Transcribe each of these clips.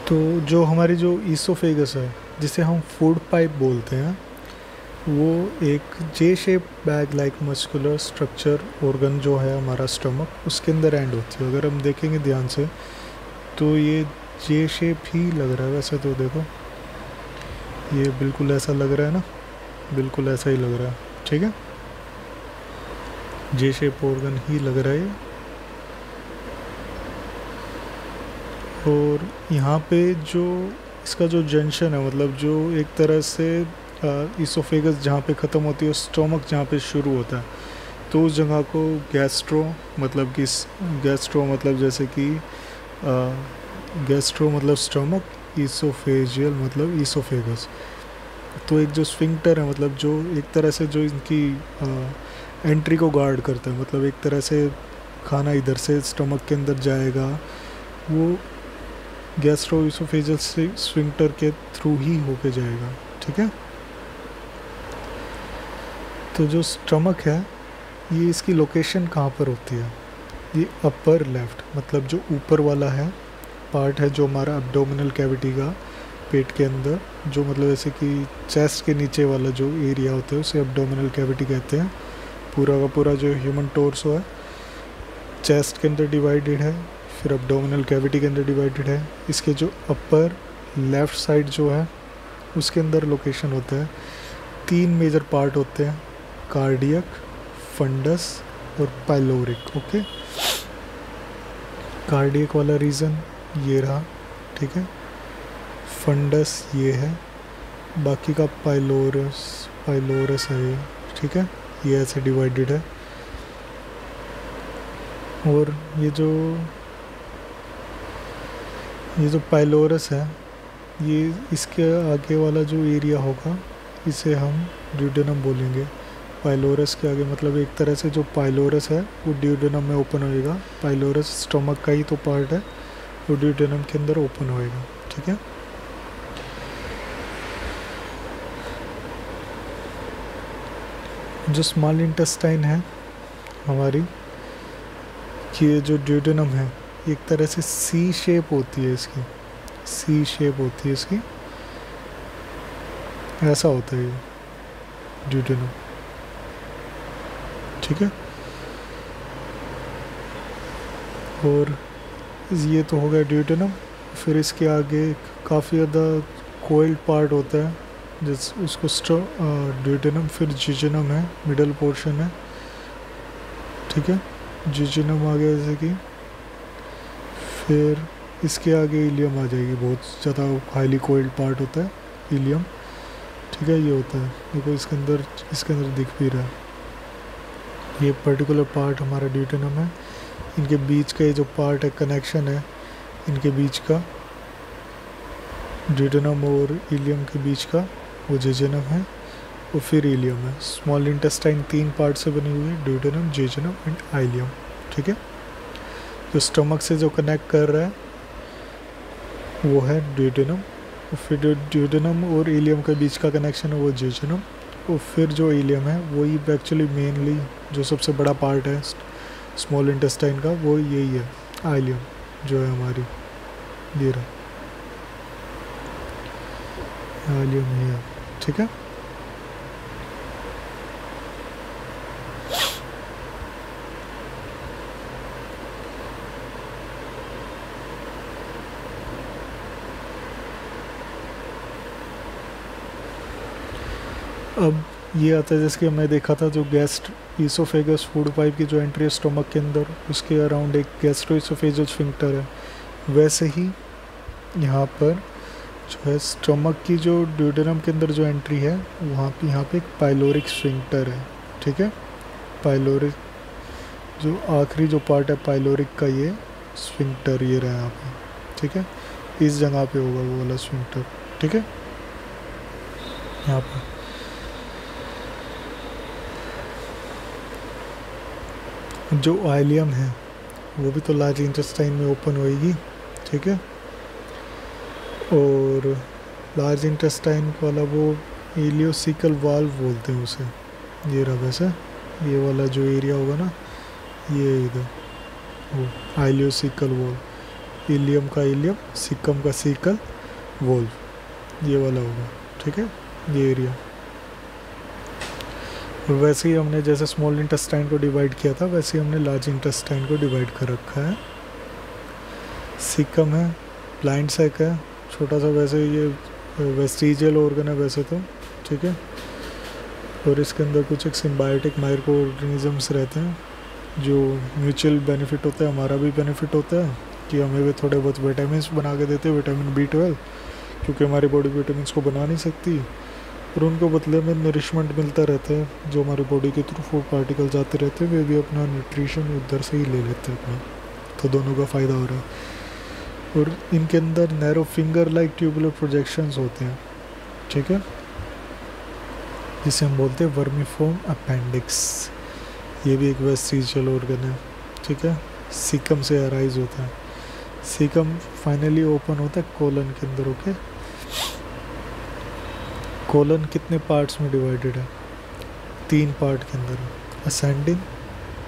तो जो हमारी जो ईसोफेगस है, जिसे हम फूड पाइप बोलते हैं, वो एक जे shape bag like muscular structure organ जो है हमारा स्टमक, उसके अंदर एंड होती है। अगर हम देखेंगे ध्यान से तो ये जे शेप ही लग रहा है। वैसे तो देखो ये बिल्कुल ऐसा लग रहा है ना, बिल्कुल ऐसा ही लग रहा है, ठीक है। जे शेप ऑर्गन ही लग रहा है ये। और यहाँ पे जो इसका जो जंक्शन है, मतलब जो एक तरह से ईसोफेगस जहाँ पे ख़त्म होती है, स्टोमक जहाँ पे शुरू होता है, तो उस जगह को गैस्ट्रो मतलब कि गैस्ट्रो मतलब जैसे कि गैस्ट्रो मतलब स्टोमक, ईसोफेजियल मतलब ईसोफेगस। तो एक जो स्फिंक्टर है, मतलब जो एक तरह से जो इनकी एंट्री को गार्ड करता है, मतलब एक तरह से खाना इधर से स्टमक के अंदर जाएगा, वो गैस्ट्रोइसोफेजियल स्फिंक्टर के थ्रू ही होके जाएगा, ठीक है। तो जो स्टमक है, ये इसकी लोकेशन कहाँ पर होती है? ये अपर लेफ्ट, मतलब जो ऊपर वाला है पार्ट है, जो हमारा एब्डोमिनल कैविटी का पेट के अंदर, जो मतलब ऐसे कि चेस्ट के नीचे वाला जो एरिया होता है उसे एब्डोमिनल कैविटी कहते हैं। पूरा का पूरा जो ह्यूमन टोर्सो है चेस्ट के अंदर डिवाइडेड है, फिर एब्डोमिनल कैविटी के अंदर डिवाइडेड है। इसके जो अपर लेफ्ट साइड जो है उसके अंदर लोकेशन होता है। 3 मेजर पार्ट होते हैं, कार्डियक, फंडस और पाइलोरिक। ओके, कार्डियक वाला रीजन ये रहा, ठीक है। फंडस ये है, बाकी का पाइलोरस है ये, ठीक है। ये ऐसे डिवाइडेड है। और ये जो पाइलोरस है, ये इसके आगे वाला जो एरिया होगा इसे हम ड्यूडेनम बोलेंगे। पाइलोरस के आगे मतलब एक तरह से जो पाइलोरस है वो ड्यूडेनम में ओपन होएगा। पाइलोरस स्टमक का ही तो पार्ट है, वो ड्यूडेनम के अंदर ओपन होएगा, ठीक है। जो स्मॉल इंटेस्टाइन है हमारी, कि ये जो ड्यूडेनम है एक तरह से सी शेप होती है इसकी, सी शेप होती है इसकी, ऐसा होता है ये ड्यूडेनम, ठीक है। और ये तो हो गया ड्यूडेनम। फिर इसके आगे काफ़ी ज़्यादा कोइल्ड पार्ट होता है, जिस उसको ड्यूडेनम, फिर जिजेनम है, मिडल पोर्शन है, ठीक है। जिजेनम आ गया जैसे कि, फिर इसके आगे इलियम आ जाएगी, बहुत ज़्यादा हाईली कोइल्ड पार्ट होता है इलियम, ठीक है। ये होता है, देखो इसके अंदर दिख भी रहा है। ये पर्टिकुलर पार्ट हमारा ड्यूडेनम है। इनके बीच का ये जो पार्ट है, कनेक्शन है इनके बीच का, ड्यूडेनम और इलियम के बीच का, वो जेजेनम है। और फिर इलियम है। स्मॉल इंटेस्टाइन 3 पार्ट से बनी हुई है, ड्यूडेनम, जेजेनम एंड आइलियम, ठीक है। जो स्टमक से जो कनेक्ट कर रहा है वो है ड्यूडेनम, और फिर ड्यूडेनम और इलियम के बीच का कनेक्शन है वो जेजेनम, और फिर जो इलियम है वही एक्चुअली मेनली जो सबसे बड़ा पार्ट है स्मॉल इंटेस्टाइन का, वो यही है, आइलियम जो है हमारी, ये रहा आइलियम ही है, ठीक है। अब ये आता है जैसे कि हमने देखा था, जो ईसोफेगस फूड पाइप की जो एंट्री है स्टमक के अंदर, उसके अराउंड एक गैस्ट्रोइसोफेजियल स्फिंक्टर है। वैसे ही यहाँ पर जो है स्टमक की जो ड्यूडेनम के अंदर जो एंट्री है, वहाँ पे यहाँ पे एक पाइलोरिक स्फिंक्टर है, ठीक है। पाइलोरिक जो आखिरी जो पार्ट है पाइलोरिक का, ये स्फिंक्टर ये रहा यहाँ पे, ठीक है। इस जगह पे होगा वो वाला स्फिंक्टर, ठीक है, यहाँ पर। जो आइलियम है वो भी तो लार्ज इंटेस्टाइन में ओपन होएगी, ठीक है। और लार्ज इंटेस्टाइन वाला वो इलियोसिकल वाल्व बोलते हैं उसे, ये रहा वैसे, ये वाला जो एरिया होगा ना, ये इधर वो आइलियोसिकल वॉल, इलियम का इलियम, सिकम का सिकल, वोल्व, ये वाला होगा, ठीक है, ये एरिया। और वैसे ही हमने जैसे स्मॉल इंटेस्टाइन को डिवाइड किया था वैसे ही हमने लार्ज इंटेस्टाइन को डिवाइड कर रखा है। सिकम है, ब्लाइंड सैक है, छोटा सा, वैसे ये वेस्टिजियल ऑर्गन है वैसे तो, ठीक है। और इसके अंदर कुछ एक सिम्बायोटिक माइक्रो ऑर्गेनिजम्स रहते हैं जो म्यूचुअल बेनिफिट होता है, हमारा भी बेनिफिट होता है कि हमें भी थोड़े बहुत विटामिन बना के देते हैं, विटामिन B12, क्योंकि हमारी बॉडी विटामिन को बना नहीं सकती, और उनको बदले में नरिशमेंट मिलता रहता है जो हमारी बॉडी के थ्रू फूड पार्टिकल्स आते रहते हैं, वे भी अपना न्यूट्रिशन उधर से ही ले लेते हैं अपना, तो दोनों का फ़ायदा हो रहा है। और इनके अंदर narrow finger like tubular projections होते हैं, ठीक है, जिसे हम बोलते हैं वर्मीफॉर्म अपेंडिक्स। ये भी एक वेस्टिजियल ऑर्गन है, ठीक है, सीकम से अराइज होता है। सीकम फाइनली ओपन होता है कोलन के अंदर, ओके। कोलन कितने पार्ट्स में डिवाइडेड है? 3 पार्ट के अंदर है, ascending,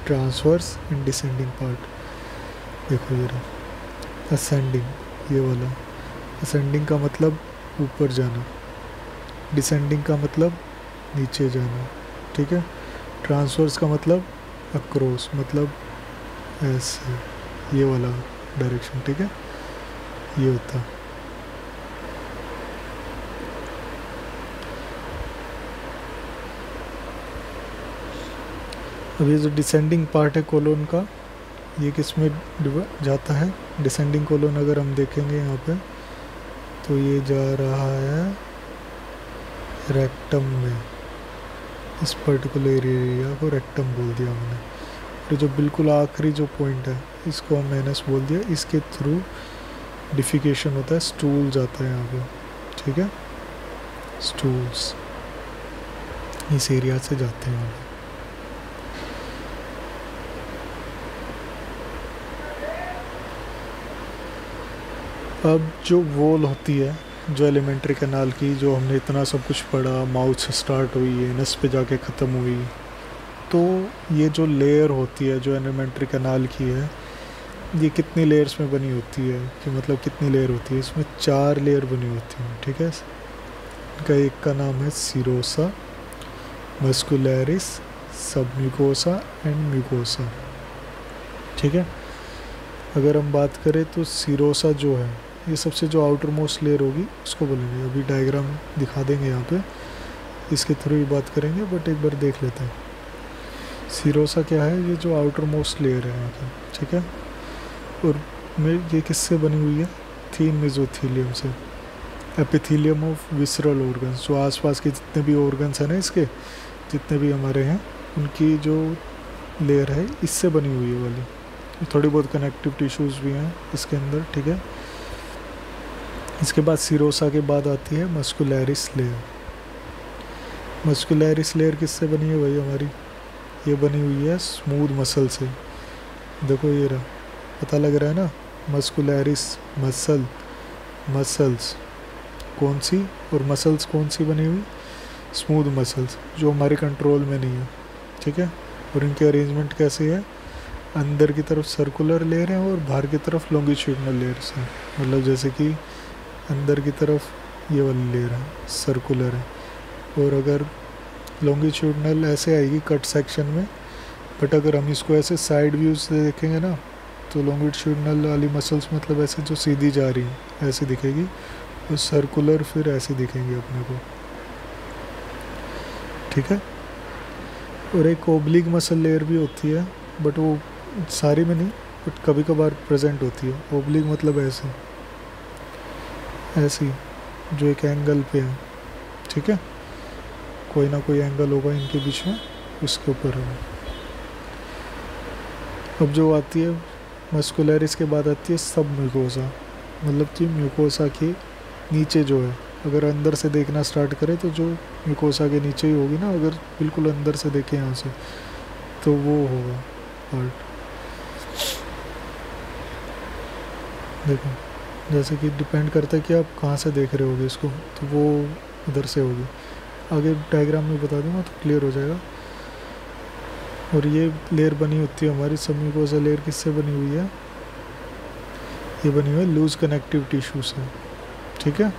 transverse and descending part. देखो ये रहा असेंडिंग, ये वाला असेंडिंग का मतलब ऊपर जाना, डिसेंडिंग का मतलब नीचे जाना, ठीक है। ट्रांसवर्स का मतलब अक्रॉस, मतलब ऐसे, ये वाला डायरेक्शन, ठीक है, ये होता है। अब ये जो डिसेंडिंग पार्ट है कोलोन का, ये किस में जाता है? डिसेंडिंग कोलोन अगर हम देखेंगे यहाँ पे तो ये जा रहा है रेक्टम में, इस पर्टिकुलर एरिया को रेक्टम बोल दिया मैंने। तो जो बिल्कुल आखिरी जो पॉइंट है इसको हम एनस बोल दिया, इसके थ्रू डिफिकेशन होता है, स्टूल जाता है यहाँ पे, ठीक है, स्टूल्स इस एरिया से जाते हैं यहाँ पे। अब जो वॉल होती है जो एलिमेंट्री कैनाल की, जो हमने इतना सब कुछ पढ़ा, माउथ से स्टार्ट हुई है, नस पे जाके ख़त्म हुई, तो ये जो लेयर होती है जो एलिमेंट्री कैनाल की है, ये कितनी लेयर्स में बनी होती है, कि मतलब कितनी लेयर होती है? इसमें 4 लेयर बनी होती हैं, ठीक है। इनका एक का नाम है serosa, muscularis, submucosa and mucosa, ठीक है। अगर हम बात करें तो सीरोसा जो है ये सबसे जो आउटर मोस्ट लेयर होगी उसको बोलेंगे, अभी डायग्राम दिखा देंगे यहाँ पे, इसके थ्रू ही बात करेंगे, बट एक बार देख लेते हैं। सीरोसा क्या है? ये जो आउटर मोस्ट लेयर है यहाँ की, ठीक है। और ये किससे बनी हुई है? थीन मेसोथीलियम से, एपिथीलियम ऑफ विसरल ऑर्गन्स, जो आसपास के जितने भी ऑर्गन्स हैं ना, इसके जितने भी हमारे हैं, उनकी जो लेयर है इससे बनी हुई है वाली। थोड़ी बहुत कनेक्टिव टिश्यूज़ भी हैं इसके अंदर, ठीक है। इसके बाद सीरोसा के बाद आती है मस्कुलरिस लेयर। मस्कुलरिस लेयर किससे बनी है भाई हमारी? ये बनी हुई है स्मूथ मसल से। देखो ये रहा, पता लग रहा है ना, मस्कुलरिस मसल, मसल्स कौन सी, और मसल्स कौन सी बनी हुई? स्मूथ मसल्स, जो हमारे कंट्रोल में नहीं है, ठीक है। और इनकी अरेंजमेंट कैसी है? अंदर की तरफ सर्कुलर लेयर है और बाहर की तरफ लॉन्गिट्यूडनल लेयर्स हैं, मतलब जैसे कि अंदर की तरफ ये वाली लेयर है सर्कुलर है, और अगर लॉन्गिट्यूडनल ऐसे आएगी कट सेक्शन में, बट अगर हम इसको ऐसे साइड व्यूज से देखेंगे ना तो लॉन्गिट्यूडनल वाली मसल्स मतलब ऐसे जो सीधी जा रही हैं ऐसे दिखेगी, और सर्कुलर फिर ऐसे दिखेंगे अपने को, ठीक है। और एक ओब्लिक मसल लेयर भी होती है, बट वो सारी में नहीं, बट कभी कभार प्रेजेंट होती है। ओब्लिक मतलब ऐसे, ऐसी जो एक एंगल पे है, ठीक है, कोई ना कोई एंगल होगा इनके बीच में, उसके ऊपर है। अब जो आती है मस्कुलरिस के बाद आती है सब म्यूकोसा, मतलब कि म्यूकोसा के नीचे जो है, अगर अंदर से देखना स्टार्ट करें तो जो म्यूकोसा के नीचे ही होगी ना, अगर बिल्कुल अंदर से देखें यहाँ से तो वो होगा पार्ट। देखो जैसे कि डिपेंड करता है कि आप कहाँ से देख रहे होगे इसको, तो वो उधर से होगी, आगे डायग्राम में बता दूंगा तो क्लियर हो जाएगा। और ये लेयर बनी होती है हमारी सब म्यूकोसा लेयर, किससे बनी हुई है? ये बनी हुई लूज कनेक्टिव टिश्यू से, ठीक है।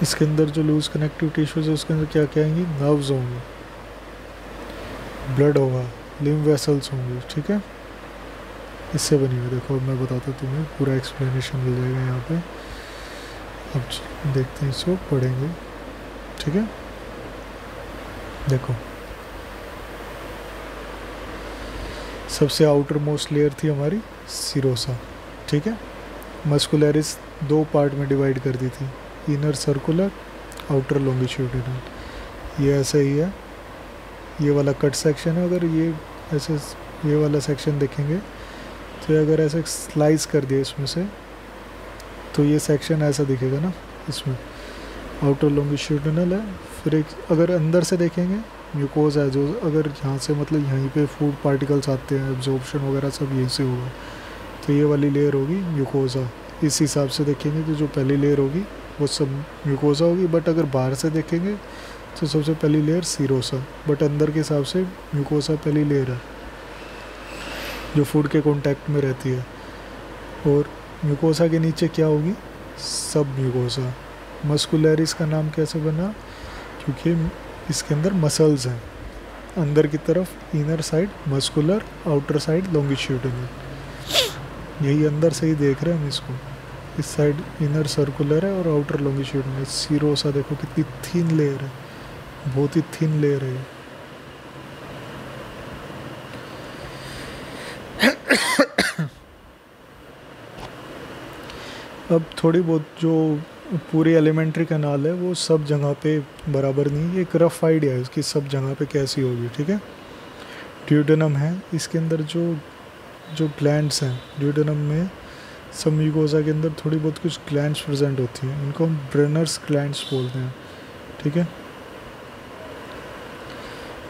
इसके अंदर जो लूज कनेक्टिव टिश्यूज है उसके अंदर क्या क्या आएंगी, नर्व्स होंगी, ब्लड होगा, लिम्फ वेसल्स होंगी, ठीक है। इससे बनी हुई, देखो अब मैं बताता हूँ तुम्हें, पूरा एक्सप्लेनेशन मिल जाएगा यहाँ पे। अब देखते हैं, इसको पढ़ेंगे, ठीक है। देखो सबसे आउटर मोस्ट लेयर थी हमारी सीरोसा, ठीक है। मस्कुलरिस दो पार्ट में डिवाइड कर दी थी, इनर सर्कुलर, आउटर लॉन्गिट्यूडिनल। ये ऐसा ही है, ये वाला कट सेक्शन है। अगर ये ऐसे ये वाला सेक्शन देखेंगे तो ये अगर ऐसे स्लाइस कर दिया इसमें से तो ये सेक्शन ऐसा दिखेगा ना, इसमें आउटर लॉन्गिट्यूडिनल है। फिर एक अगर अंदर से देखेंगे म्यूकोज़ा है, जो अगर यहाँ से मतलब यहीं पे फूड पार्टिकल्स आते हैं, एब्जॉर्प्शन वगैरह सब यहीं से होगा, तो ये वाली लेयर होगी म्यूकोज़ा। इस हिसाब से देखेंगे तो जो पहली लेयर होगी वो सब म्यूकोज़ा होगी, बट अगर बाहर से देखेंगे तो सबसे पहली लेयर सीरोसा, बट अंदर के हिसाब से म्यूकोज़ा पहली लेयर है जो फूड के कांटेक्ट में रहती है। और म्यूकोज़ा के नीचे क्या होगी, सब म्यूकोज़ा। मस्कुलरिस का नाम कैसे बना, क्योंकि इसके अंदर मसल्स हैं, अंदर की तरफ inner side muscular, outer side longitudinal. यही अंदर से ही देख रहे हैं हम इसको, इस साइड इनर सर्कुलर है और आउटर लॉन्गिट्यूडिनल। सीरोसा देखो कितनी थिन लेयर है, बहुत ही थिन लेयर है। अब थोड़ी बहुत जो पूरी एलिमेंट्री कैनाल है वो सब जगह पे बराबर नहीं, एक रफ आइडिया है उसकी सब जगह पे कैसी होगी, ठीक है। ड्यूडेनम है, इसके अंदर जो ग्लैंड्स हैं, ड्यूडेनम में सब म्यूकोज़ा के अंदर थोड़ी बहुत कुछ ग्लैंड्स प्रेजेंट होती हैं, इनको हम ब्रेनर्स ग्लैंड्स बोलते हैं, ठीक है।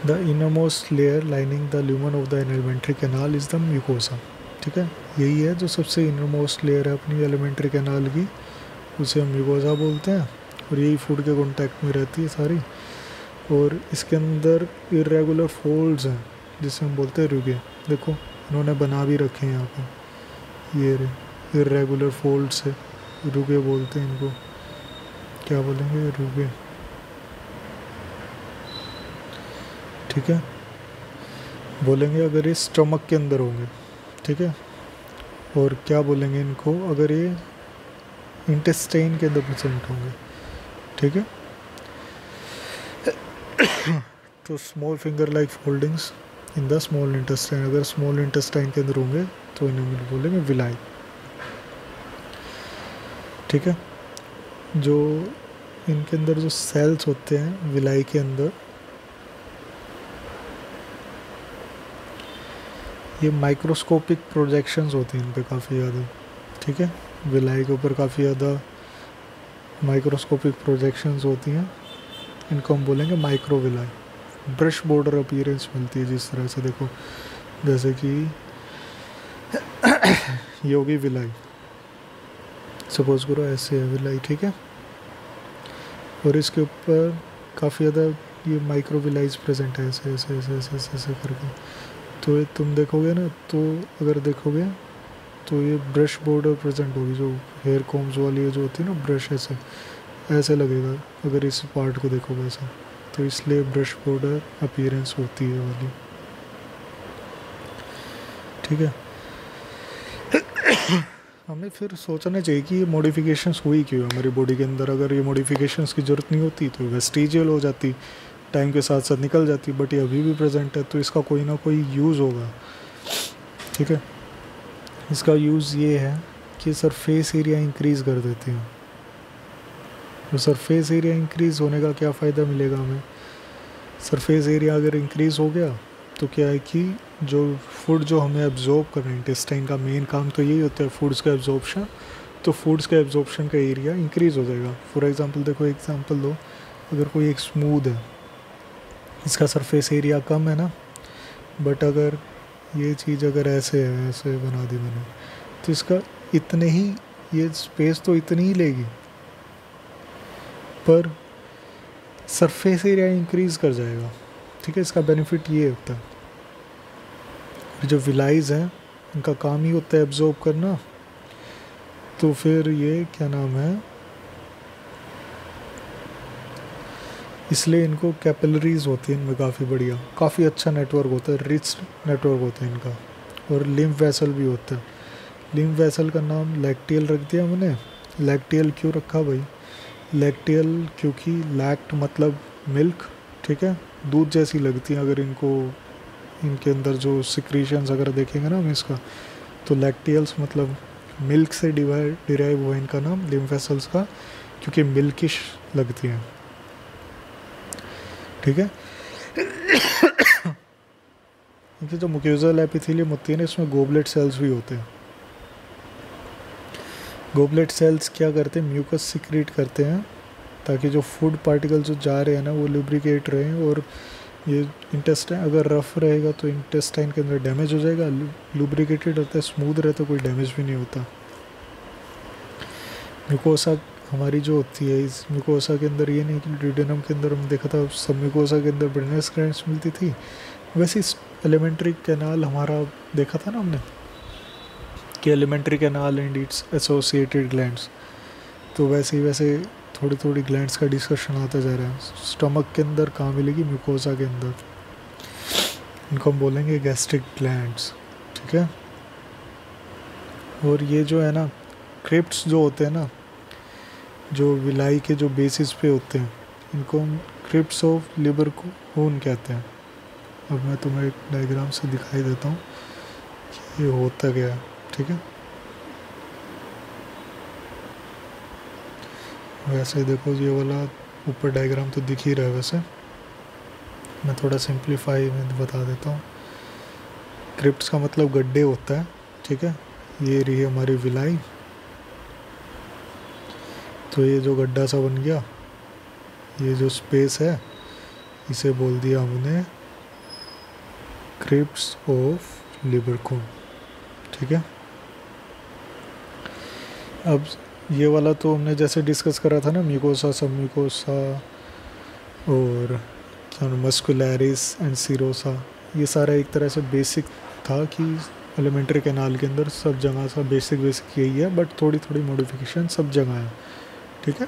The innermost layer lining the lumen of the alimentary canal is the mucosa, ठीक है। यही है जो सबसे इनरमोस्ट लेयर है अपनी एलिमेंट्री कैनाल की, उसे हम म्यूकोज़ा बोलते हैं। और यही फूड के कांटेक्ट में रहती है सारी। और इसके अंदर इरेगुलर फोल्ड्स हैं जिसे हम बोलते हैं रुगे। देखो इन्होंने बना भी रखे हैं यहाँ पे, ये इरेगुलर फोल्ड्स है, रुगे बोलते हैं इनको। क्या बोलेंगे, रुगे, ठीक है। बोलेंगे अगर ये स्टमक के अंदर होंगे, ठीक है। और क्या बोलेंगे इनको अगर ये इंटेस्टाइन के अंदर प्रेजेंट होंगे, ठीक है। तो small finger like foldings in the small intestine, अगर स्मॉल इंटेस्टाइन के अंदर होंगे तो इन्हें बोलेंगे विलाई, ठीक है। जो इनके अंदर जो सेल्स होते हैं विलाई के अंदर, ये माइक्रोस्कोपिक प्रोजेक्शंस होती हैं इन पे काफ़ी ज़्यादा, ठीक है। विलाई के ऊपर काफ़ी ज़्यादा माइक्रोस्कोपिक प्रोजेक्शंस होती हैं, इनको हम बोलेंगे माइक्रोविलाई। ब्रश बॉर्डर अपीयरेंस मिलती है जिस तरह से, देखो जैसे कि ये होगी विलाई, सपोज करो ऐसे है विलाई, ठीक है। और इसके ऊपर काफ़ी ज़्यादा ये माइक्रोविलाइज प्रेजेंट है, ऐसे ऐसे ऐसे ऐसे ऐसे ऐसे करके। तो ये तुम देखोगे ना, तो अगर देखोगे तो ये ब्रश बॉर्डर प्रेजेंट होगी, जो हेयर कॉम्स वाली जो होती है ना ब्रश, ऐसे ऐसे लगेगा अगर इस पार्ट को देखोगे ऐसा, तो इसलिए ब्रश बॉर्डर अपीयरेंस होती है वाली, ठीक है। हमें फिर सोचना चाहिए कि ये मॉडिफिकेशंस हुई क्यों है हमारी बॉडी के अंदर। अगर ये मॉडिफिकेशंस की ज़रूरत नहीं होती तो वेस्टिजियल हो जाती, टाइम के साथ साथ निकल जाती, बट ये अभी भी प्रेजेंट है, तो इसका कोई ना कोई यूज़ होगा, ठीक है। इसका यूज़ ये है कि सरफेस एरिया इंक्रीज़ कर देती हैं। तो सरफेस एरिया इंक्रीज़ होने का क्या फ़ायदा मिलेगा हमें, सरफेस एरिया अगर इंक्रीज़ हो गया तो क्या है कि जो फूड जो हमें एब्जॉर्ब कर रहे हैं, इंटेस्टाइन का मेन काम तो यही होता है फूड्स का एब्जॉर्प्शन, तो फूड्स का एब्जॉर्प्शन का एरिया इंक्रीज़ हो जाएगा। फॉर एग्जांपल देखो, एग्जांपल दो, अगर कोई एक स्मूद है, इसका सरफेस एरिया कम है ना, बट अगर ये चीज़ अगर ऐसे है, ऐसे बना दी मैंने, तो इसका इतने ही, ये स्पेस तो इतनी ही लेगी, पर सरफेस एरिया इंक्रीज कर जाएगा। ठीक है, इसका बेनिफिट ये होता है। जो विलाइज हैं इनका काम ही होता है एब्जॉर्ब करना, तो फिर ये क्या नाम है, इसलिए इनको कैपिलरीज होती हैं इनमें काफ़ी बढ़िया, काफ़ी अच्छा नेटवर्क होता है, रिच नेटवर्क होता है इनका। और लिम्फ वेसल भी होता है। लिम्फ वेसल का नाम लैक्टियल रख दिया मैंने। लैक्टियल क्यों रखा भाई? लैक्टियल क्योंकि लैक्ट मतलब मिल्क, ठीक है, दूध जैसी लगती हैं अगर इनको, इनके अंदर जो सिक्रीशंस अगर देखेंगे ना हम इसका, तो लैक्टियल्स मतलब मिल्क से डिराइव हुआ इनका नाम लिम्फ वेसल्स का, क्योंकि मिल्किश लगती हैं। ठीक है। इनकी जो म्यूकोजल एपिथेलियम होती है ना, इसमें गोबलेट सेल्स भी होते हैं। गोबलेट सेल्स क्या करते हैं, म्यूकस सिक्रीट करते हैं ताकि जो फूड पार्टिकल जो जा रहे हैं ना वो लुब्रिकेट रहें, और ये इंटेस्टाइन अगर रफ रहेगा तो इंटेस्टाइन के अंदर डैमेज हो जाएगा, लुब्रिकेटेड रहता है, स्मूथ रहता है, कोई डैमेज भी नहीं होता। म्यूकोसा हमारी जो होती है, इस म्यूकोसा के अंदर ये नहीं कि ड्यूडेनम के अंदर हम देखा था सब म्यूकोसा के अंदर ब्रेनस ग्लैंड्स मिलती थी, वैसे एलिमेंट्री कैनाल हमारा देखा था ना हमने कि alimentary canal and it's associated glands, तो वैसे थोड़ी थोड़ी ग्लैंड्स का डिस्कशन आता जा रहा है। स्टमक के अंदर कहाँ मिलेगी, म्यूकोसा के अंदर, इनको हम बोलेंगे गैस्ट्रिक ग्लैंड्स। ठीक है। और ये जो है ना क्रिप्ट्स जो होते हैं ना, जो विलाई के जो बेसिस पे होते हैं, इनको हम क्रिप्ट्स ऑफ लिबर खून कहते हैं। अब मैं तुम्हें एक डायग्राम से दिखाई देता हूँ कि ये होता क्या है। ठीक है, वैसे देखो ये वाला ऊपर डायग्राम तो दिख ही रहा है, वैसे मैं थोड़ा सिंप्लीफाई में बता देता हूँ। क्रिप्ट्स का मतलब गड्ढे होता है। ठीक है, ये रही हमारी विलाई, तो ये जो गड्ढा सा बन गया, ये जो स्पेस है इसे बोल दिया हमने क्रिप्ट्स ऑफ लिबरकून। ठीक है, अब ये वाला तो हमने जैसे डिस्कस करा था ना, म्यूकोसा, सब म्यूकोसा और मस्कुलरिस एंड सीरोसा, ये सारा एक तरह से बेसिक था कि एलिमेंट्री कैनाल के अंदर सब जगह सा बेसिक यही है, बट थोड़ी थोड़ी मॉडिफिकेशन सब जगह है। ठीक है।